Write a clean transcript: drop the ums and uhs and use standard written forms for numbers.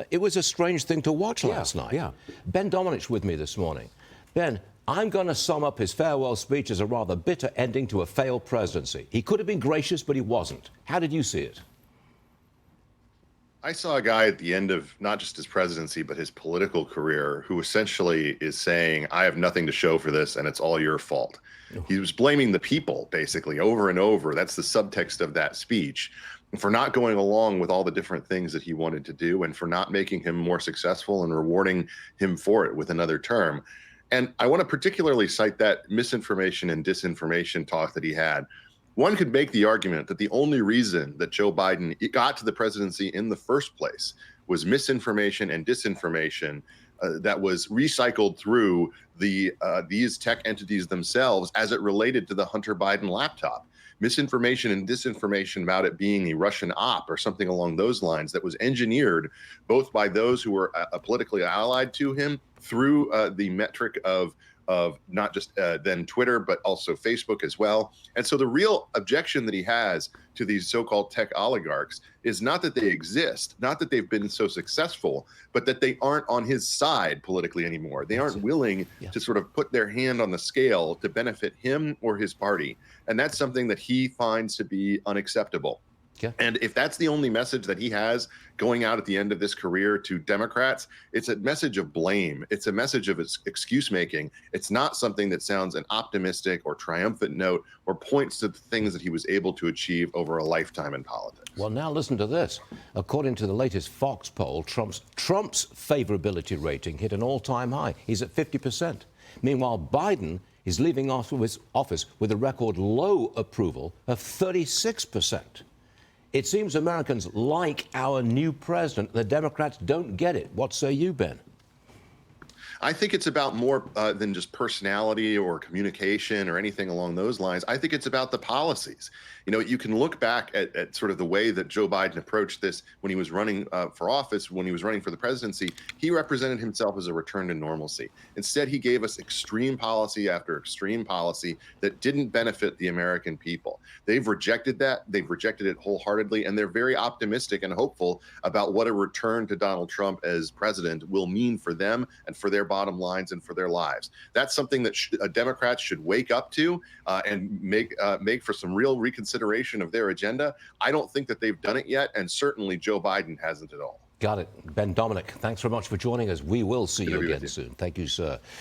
It was a strange thing to watch last night. Yeah. Ben Domenech with me this morning. Ben, I'm going to sum up his farewell speech as a rather bitter ending to a failed presidency. He could have been gracious, but he wasn't. How did you see it? I saw a guy at the end of not just his presidency, but his political career who essentially is saying, I have nothing to show for this, and it's all your fault. He was blaming the people, basically, over and over. That's the subtext of that speech, for not going along with all the different things that he wanted to do and for not making him more successful and rewarding him for it with another term. And I want to particularly cite that misinformation and disinformation talk that he had. One could make the argument that the only reason that Joe Biden got to the presidency in the first place was misinformation and disinformation that was recycled through these tech entities themselves as it related to the Hunter Biden laptop. Misinformation and disinformation about it being a Russian op or something along those lines that was engineered both by those who were politically allied to him through the metric of not just then Twitter, but also Facebook as well. And so the real objection that he has to these so-called tech oligarchs is not that they exist, not that they've been so successful, but that they aren't on his side politically anymore. They aren't willing to sort of put their hand on the scale to benefit him or his party. And that's something that he finds to be unacceptable. Yeah. And if that's the only message that he has going out at the end of this career to Democrats, it's a message of blame. It's a message of excuse making. It's not something that sounds an optimistic or triumphant note or points to the things that he was able to achieve over a lifetime in politics. Well, now listen to this. According to the latest Fox poll, Trump's favorability rating hit an all-time high. He's at 50%. Meanwhile, Biden is leaving office with a record low approval of 36%. It seems Americans like our new president. The Democrats don't get it. What say you, Ben? I think it's about more than just personality or communication or anything along those lines. I think it's about the policies. You know, you can look back at sort of the way that Joe Biden approached this when he was running for office, when he was running for the presidency. He represented himself as a return to normalcy. Instead, he gave us extreme policy after extreme policy that didn't benefit the American people. They've rejected that. They've rejected it wholeheartedly, and they're very optimistic and hopeful about what a return to Donald Trump as president will mean for them and for their bottom lines and for their lives. That's something that Democrats should wake up to and make for some real reconsideration of their agenda. I don't think that they've done it yet, and certainly Joe Biden hasn't at all. Got it. Ben Domenech, thanks very much for joining us. We will see you again soon. Thank you, sir.